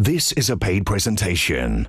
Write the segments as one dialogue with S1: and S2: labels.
S1: This is a paid presentation.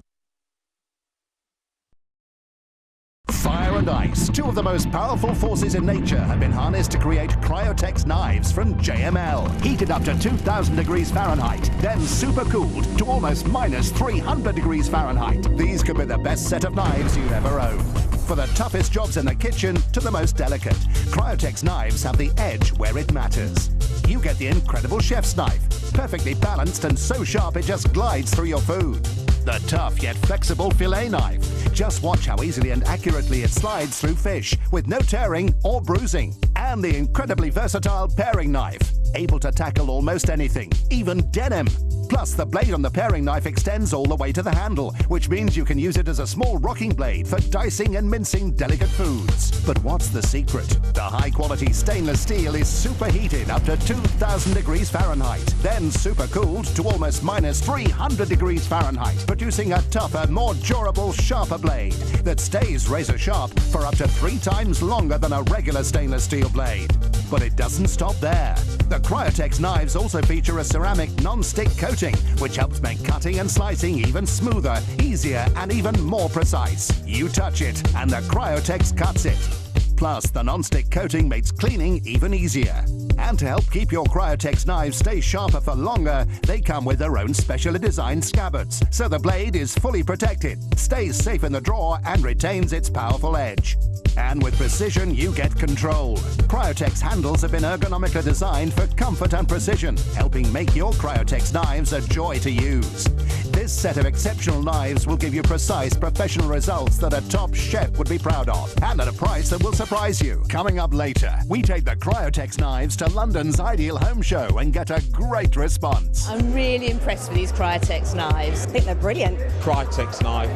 S2: Fire and ice, two of the most powerful forces in nature, have been harnessed to create Cryotex knives from JML. Heated up to 2000 degrees Fahrenheit, then supercooled to almost minus 300 degrees Fahrenheit. These could be the best set of knives you've ever owned. For the toughest jobs in the kitchen to the most delicate, Cryotex knives have the edge where it matters. You get the incredible chef's knife, perfectly balanced and so sharp it just glides through your food. The tough yet flexible fillet knife. Just watch how easily and accurately it slides through fish with no tearing or bruising. And the incredibly versatile paring knife, able to tackle almost anything, even denim. Plus, the blade on the paring knife extends all the way to the handle, which means you can use it as a small rocking blade for dicing and mincing delicate foods. But what's the secret? The high-quality stainless steel is superheated up to 2000 degrees Fahrenheit, then supercooled to almost minus 300 degrees Fahrenheit, producing a tougher, more durable, sharper blade that stays razor sharp for up to 3 times longer than a regular stainless steel blade. But it doesn't stop there. The Cryotex knives also feature a ceramic non-stick coating, which helps make cutting and slicing even smoother, easier, and even more precise. You touch it, and the Cryotex cuts it. Plus, the non-stick coating makes cleaning even easier. And to help keep your Cryotex knives stay sharper for longer, they come with their own specially designed scabbards, so the blade is fully protected, stays safe in the drawer, and retains its powerful edge. And with precision, you get control. Cryotex handles have been ergonomically designed for comfort and precision, helping make your Cryotex knives a joy to use. This set of exceptional knives will give you precise, professional results that a top chef would be proud of, and at a price that will surprise you. Coming up later, we take the Cryotex knives to London's Ideal Home Show and get a great response.
S3: I'm really impressed with these Cryotex knives. I think they're brilliant.
S4: Cryotex knife,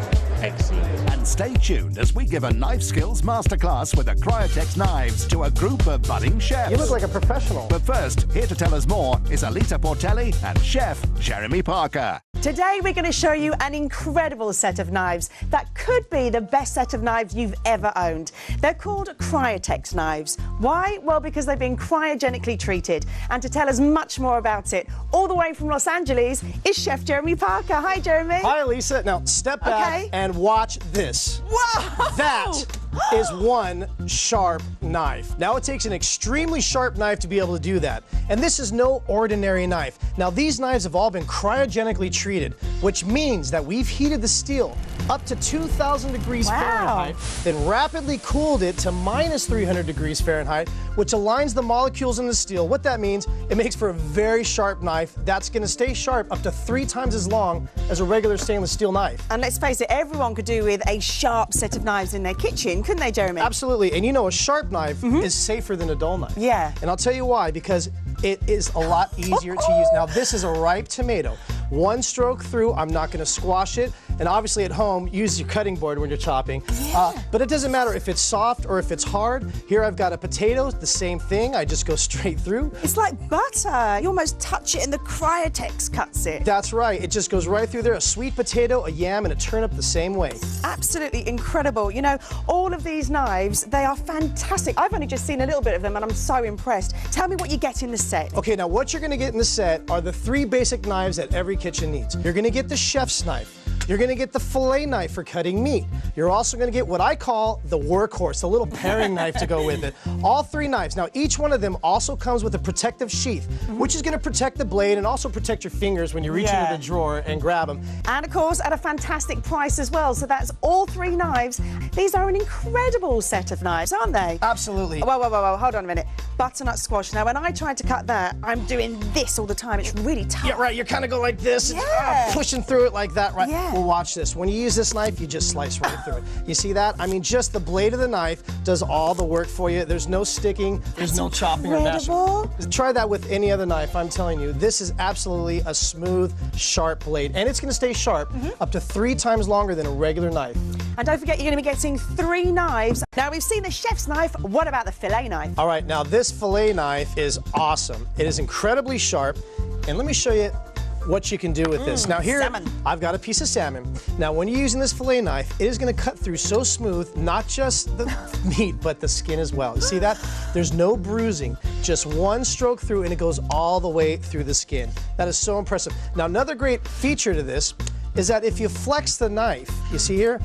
S4: excellent.
S2: And stay tuned as we give a knife skills masterclass with the Cryotex knives to a group of budding chefs.
S5: You look like a professional.
S2: But first, here to tell us more is Alita Portelli and Chef Jeremy Parker.
S6: Today we're going to show you an incredible set of knives that could be the best set of knives you've ever owned. They're called Cryotex knives. Why? Well, because they've been cryogenically treated. And to tell us much more about it, all the way from Los Angeles, is Chef Jeremy Parker. Hi, Jeremy.
S5: Hi, Lisa. Now, step back and watch this.
S6: Whoa!
S5: That is one sharp knife. Now, it takes an extremely sharp knife to be able to do that. And this is no ordinary knife. Now, these knives have all been cryogenically treated, which means that we've heated the steel up to 2000 degrees Fahrenheit, then rapidly cooled it to minus 300 degrees Fahrenheit, which aligns the molecules in the steel. What that means, it makes for a very sharp knife that's going to stay sharp up to 3 times as long as a regular stainless steel knife.
S6: And let's face it, everyone could do with a sharp set of knives in their kitchen, couldn't they, Jeremy?
S5: Absolutely. And you know, a sharp knife is safer than a dull knife.
S6: Yeah.
S5: And I'll tell you why, because it is a lot easier to use. Now, this is a ripe tomato. One stroke through, I'm not going to squash it. And obviously at home, use your cutting board when you're chopping. But it doesn't matter if it's soft or if it's hard. Here I've got a potato, the same thing. I just go straight through.
S6: It's like butter. You almost touch it and the Cryotex cuts it.
S5: That's right. It just goes right through there. A sweet potato, a yam, and a turnip the same way.
S6: Absolutely incredible. You know, all of these knives, they are fantastic. I've only just seen a little bit of them and I'm so impressed. Tell me what you get in the set.
S5: Okay, now what you're going to get in the set are the 3 basic knives that every kitchen needs. You're going to get the chef's knife. You're going to get the fillet knife for cutting meat. You're also going to get what I call the workhorse, the little paring knife to go with it. All 3 knives. Now, each one of them also comes with a protective sheath, which is going to protect the blade and also protect your fingers when you reach into the drawer and grab them.
S6: And, of course, at a fantastic price as well. So that's all 3 knives. These are an incredible set of knives, aren't they?
S5: Absolutely.
S6: Whoa, hold on a minute. Butternut squash. Now, when I tried to cut that, I'm doing this all the time. It's really tough.
S5: Yeah, right. You're kind of going like this, and, pushing through it like that, right? Yeah. Well, watch this. When you use this knife, you just slice right through it. You see that? I mean, just the blade of the knife does all the work for you. There's no sticking. There's no chopping or mashing. Try that with any other knife, I'm telling you. This is absolutely a smooth, sharp blade. And it's going to stay sharp up to 3 times longer than a regular knife.
S6: And don't forget, you're going to be getting 3 knives. Now, we've seen the chef's knife. What about the fillet knife?
S5: All right, now this fillet knife is awesome. It is incredibly sharp. And let me show you what you can do with this. Now here,
S6: salmon.
S5: I've got a piece of salmon. Now when you're using this fillet knife, it is going to cut through so smooth, not just the meat, but the skin as well. You see that? There's no bruising, just one stroke through and it goes all the way through the skin. That is so impressive. Now another great feature to this is that if you flex the knife, you see here,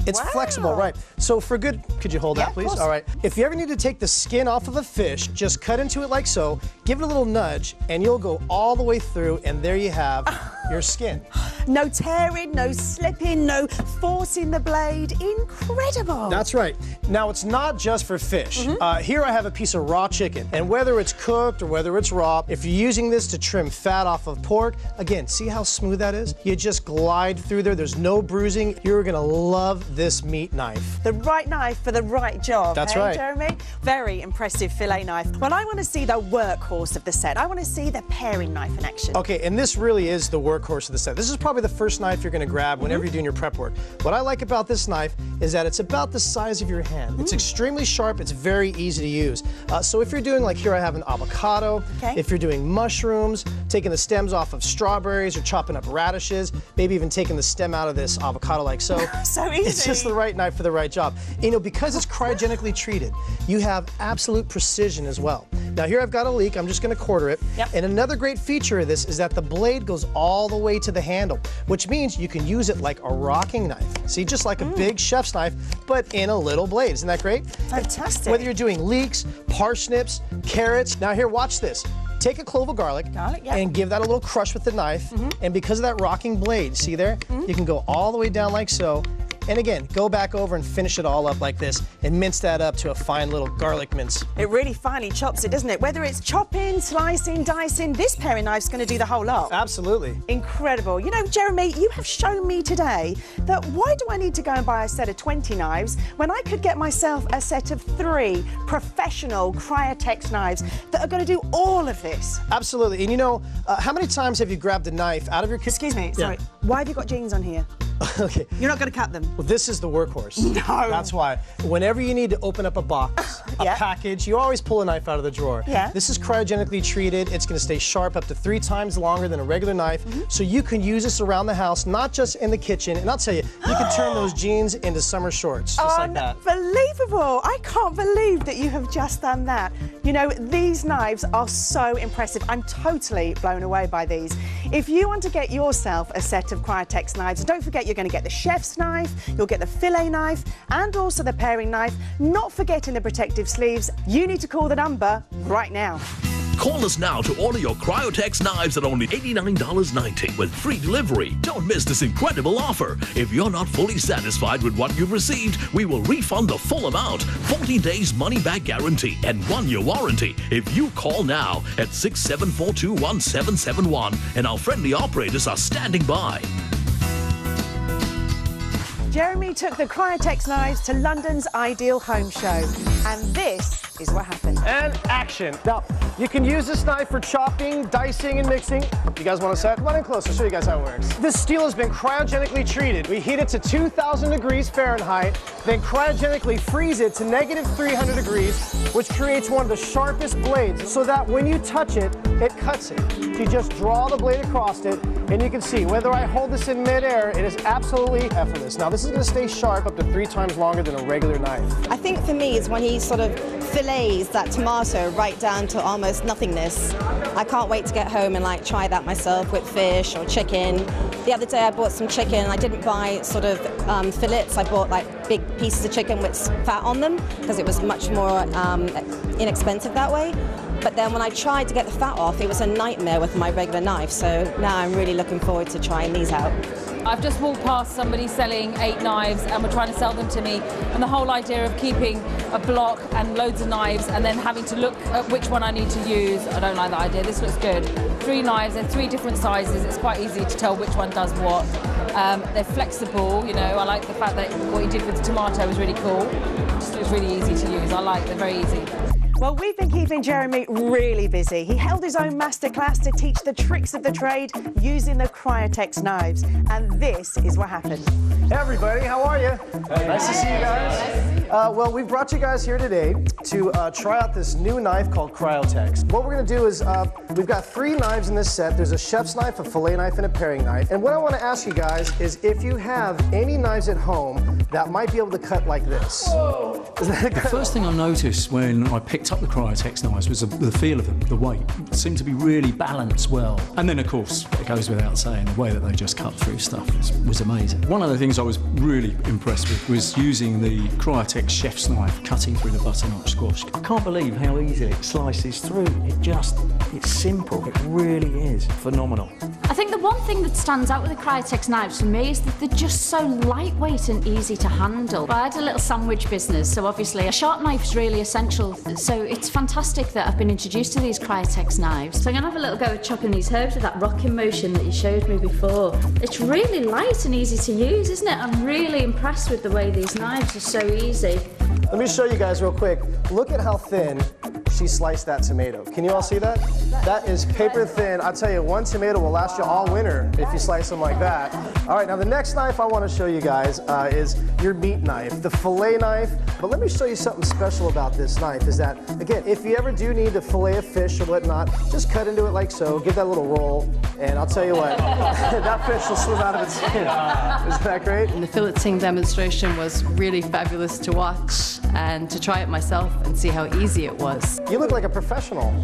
S5: it's flexible, right? So for good, could you hold that, please? All right. If you ever need to take the skin off of a fish, just cut into it like so, give it a little nudge, and you'll go all the way through, and there you have your skin.
S6: No tearing, no slipping, no forcing the blade. Incredible.
S5: That's right. Now, it's not just for fish. Here I have a piece of raw chicken, and whether it's cooked or whether it's raw, if you're using this to trim fat off of pork, again, see how smooth that is? You just glide through there. There's no bruising. You're going to love this meat knife.
S6: The right knife for the right job.
S5: That's
S6: hey,
S5: right.
S6: Jeremy? Very impressive fillet knife. Well, I want to see the workhorse of the set. I want to see the paring knife in action.
S5: Okay, and this really is the workhorse of the set. This is probably the first knife you're going to grab whenever you're doing your prep work. What I like about this knife is that it's about the size of your hand. It's extremely sharp. It's very easy to use. So if you're doing, like here I have an avocado, if you're doing mushrooms, taking the stems off of strawberries or chopping up radishes, maybe even taking the stem out of this avocado like so.
S6: So easy.
S5: It's just the right knife for the right job. You know, because it's cryogenically treated, you have absolute precision as well. Now here I've got a leek, I'm just going to quarter it. And another great feature of this is that the blade goes all the way to the handle, which means you can use it like a rocking knife. See, just like a big chef's knife, but in a little blade. Isn't that great?
S6: Fantastic.
S5: Whether you're doing leeks, parsnips, carrots. Now here, watch this. Take a clove of garlic, and give that a little crush with the knife. And because of that rocking blade, see there? You can go all the way down like so. And again, go back over and finish it all up like this and mince that up to a fine little garlic mince.
S6: It really finely chops it, doesn't it? Whether it's chopping, slicing, dicing, this paring knife's going to do the whole lot.
S5: Absolutely.
S6: Incredible. You know, Jeremy, you have shown me today that why do I need to go and buy a set of 20 knives when I could get myself a set of 3 professional Cryotex knives that are going to do all of this?
S5: Absolutely. And you know, how many times have you grabbed a knife out of your kitchen?
S6: Excuse me, sorry. Why have you got jeans on here?
S5: Okay.
S6: You're not going to cut them?
S5: Well, this is the workhorse.
S6: No.
S5: That's why. Whenever you need to open up a box, a package, you always pull a knife out of the drawer. This is cryogenically treated. It's going to stay sharp up to 3 times longer than a regular knife. So you can use this around the house, not just in the kitchen. And I'll tell you, you can turn those jeans into summer shorts, just like that.
S6: Unbelievable. I can't believe that you have just done that. You know, these knives are so impressive. I'm totally blown away by these. If you want to get yourself a set of Cryotex knives, don't forget you're going to get the chef's knife, you'll get the fillet knife, and also the paring knife, not forgetting the protective sleeves. You need to call the number right now.
S7: Call us now to order your Cryotex knives at only $89.90 with free delivery. Don't miss this incredible offer. If you're not fully satisfied with what you've received, we will refund the full amount, 14 days money-back guarantee, and 1-year warranty if you call now at 674-21771, and our friendly operators are standing by.
S6: Jeremy took the Cryotex knives to London's Ideal Home Show, and this is what happened.
S5: And action. Now, you can use this knife for chopping, dicing, and mixing. You guys want a set? Come on in close, I'll show you guys how it works. This steel has been cryogenically treated. We heat it to 2,000 degrees Fahrenheit, then cryogenically freeze it to -300 degrees, which creates one of the sharpest blades, so that when you touch it, it cuts it. You just draw the blade across it, and you can see, whether I hold this in midair, it is absolutely effortless. Now, this is going to stay sharp up to 3 times longer than a regular knife.
S3: I think for me is when he sort of fillets that tomato right down to almost nothingness. I can't wait to get home and like try that myself with fish or chicken. The other day I bought some chicken. I didn't buy sort of fillets. I bought like big pieces of chicken with fat on them because it was much more inexpensive that way. But then when I tried to get the fat off, it was a nightmare with my regular knife. So now I'm really looking forward to trying these out.
S8: I've just walked past somebody selling 8 knives and were trying to sell them to me. And the whole idea of keeping a block and loads of knives and then having to look at which one I need to use, I don't like that idea. This looks good. 3 knives and 3 different sizes. It's quite easy to tell which one does what. They're flexible, you know. I like the fact that what you did with the tomato was really cool. It just looks really easy to use. I like they're very easy.
S6: Well, we've been keeping Jeremy really busy. He held his own masterclass to teach the tricks of the trade using the Cryotex knives. And this is what happened.
S5: Hey everybody, how are you? Hey. Nice to see you guys. Well, we've brought you guys here today to try out this new knife called Cryotex. What we're going to do is, we've got 3 knives in this set. There's a chef's knife, a fillet knife, and a paring knife. And what I want to ask you guys is if you have any knives at home that might be able to cut like this. Whoa.
S9: The first thing I noticed when I picked up the Cryotex knives was the feel of them, the weight. It seemed to be really balanced well. And then, of course, it goes without saying, the way that they just cut through stuff was amazing. One of the things I was really impressed with was using the Cryotex chef's knife, cutting through the butternut squash. I can't believe how easily it slices through. It's simple. It really is phenomenal.
S10: I think the one thing that stands out with the Cryotex knives for me is that they're just so lightweight and easy to handle. I had a little sandwich business, so obviously a sharp knife is really essential. So it's fantastic that I've been introduced to these Cryotex knives. So I'm going to have a little go at chopping these herbs with that rocking motion that you showed me before. It's really light and easy to use, isn't it? I'm really impressed with the way these knives are so easy.
S5: Let me show you guys real quick. Look at how thin she sliced that tomato. Can you all see that? That is paper thin. I'll tell you, one tomato will last you all winter if you slice them like that. All right, now the next knife I want to show you guys is your meat knife, the fillet knife. But let me show you something special about this knife is that, again, if you ever do need to fillet a fish or whatnot, just cut into it like so, give that a little roll, and I'll tell you what, that fish will swim out of its skin. Isn't that great?
S11: And the filleting demonstration was really fabulous to watch and to try it myself and see how easy it was.
S5: You look like a professional.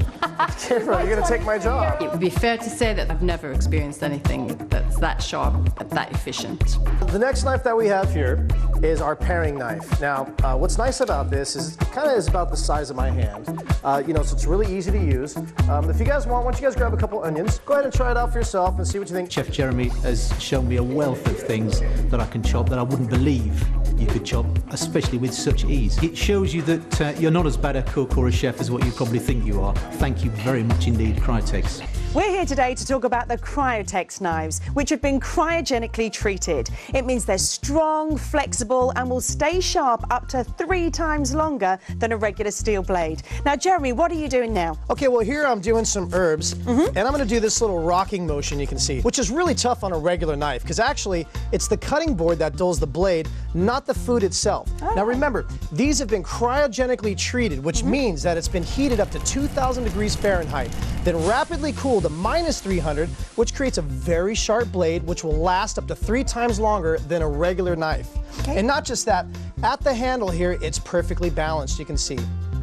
S5: Careful, you're going to take my job.
S11: It would be fair to say that I've never experienced anything that's that sharp, that efficient.
S5: The next knife that we have here is our paring knife. Now, what's nice about this is it kind of is about the size of my hand. So it's really easy to use. If you guys want, why don't you guys grab a couple onions, go ahead and try it out for yourself and see what you think.
S12: Chef Jeremy has shown me a wealth of things that I can chop that I wouldn't believe you could chop, especially with such ease. It shows you that you're not as bad a cook or a chef as what you probably think you are. Thank you very much indeed, Cryotex.
S6: We're here today to talk about the Cryotex knives, which have been cryogenically treated. It means they're strong, flexible, and will stay sharp up to 3 times longer than a regular steel blade. Now, Jeremy, what are you doing now?
S5: Okay, well, here I'm doing some herbs, and I'm going to do this little rocking motion you can see, which is really tough on a regular knife, because actually, it's the cutting board that dulls the blade, not the food itself. Oh. Now, remember, these have been cryogenically treated, which means that it's been heated up to 2,000 degrees Fahrenheit, then rapidly cooled to -300, which creates a very sharp blade, which will last up to 3 times longer than a regular knife. Okay. And not just that, at the handle here, it's perfectly balanced, you can see.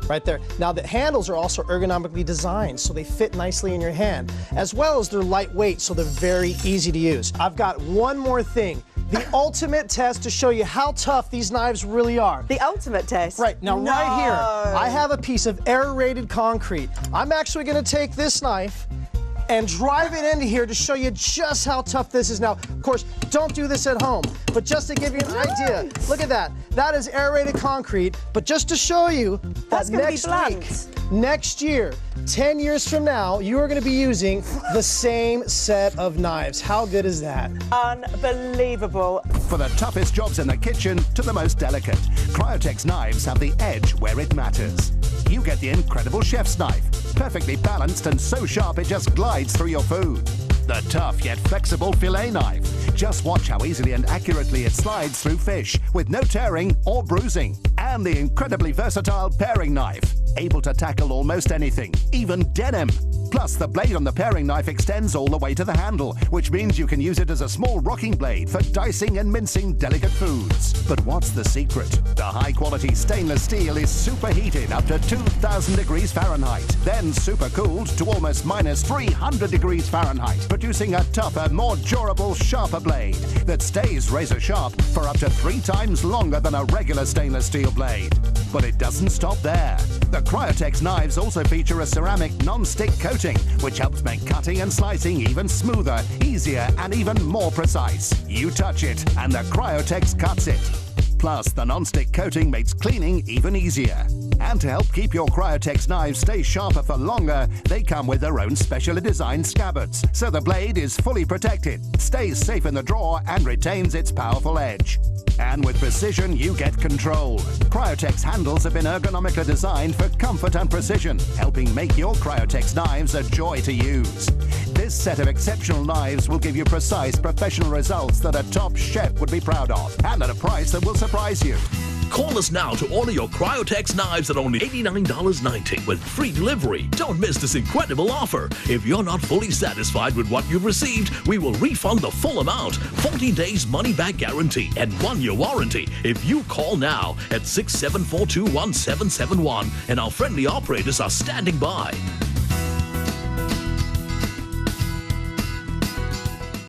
S5: Right there. Now the handles are also ergonomically designed so they fit nicely in your hand, as well as they're lightweight so they're very easy to use. I've got one more thing. The ultimate test to show you how tough these knives really are.
S6: The ultimate test?
S5: Right. Now right here, I have a piece of aerated concrete. I'm actually going to take this knife and drive it into here to show you just how tough this is. Now, of course, don't do this at home, but just to give you an idea, look at that. That is aerated concrete, but just to show you that next year, 10 years from now, you are going to be using the same set of knives. How good is that?
S6: Unbelievable.
S2: For the toughest jobs in the kitchen to the most delicate, Cryotex knives have the edge where it matters. You get the incredible chef's knife, perfectly balanced and so sharp it just glides through your food. The tough yet flexible fillet knife. Just watch how easily and accurately it slides through fish with no tearing or bruising. And the incredibly versatile paring knife, able to tackle almost anything, even denim. Plus, the blade on the paring knife extends all the way to the handle, which means you can use it as a small rocking blade for dicing and mincing delicate foods. But what's the secret? The high-quality stainless steel is superheated up to 2,000 degrees Fahrenheit, then supercooled to almost -300 degrees Fahrenheit, producing a tougher, more durable, sharper blade that stays razor sharp for up to 3 times longer than a regular stainless steel blade. But it doesn't stop there. The Cryotex knives also feature a ceramic non-stick coating, which helps make cutting and slicing even smoother, easier, and even more precise. You touch it, and the Cryotex cuts it. Plus, the non-stick coating makes cleaning even easier. And to help keep your Cryotex knives stay sharper for longer, they come with their own specially designed scabbards, so the blade is fully protected, stays safe in the drawer, and retains its powerful edge. And with precision, you get control. Cryotex handles have been ergonomically designed for comfort and precision, helping make your Cryotex knives a joy to use. This set of exceptional knives will give you precise, professional results that a top chef would be proud of, and at a price that will surprise you.
S7: Call us now to order your Cryotex knives at only $89.90 with free delivery. Don't miss this incredible offer. If you're not fully satisfied with what you've received, we will refund the full amount, 14 days money-back guarantee, and 1-year warranty if you call now at 674-21771, and our friendly operators are standing by.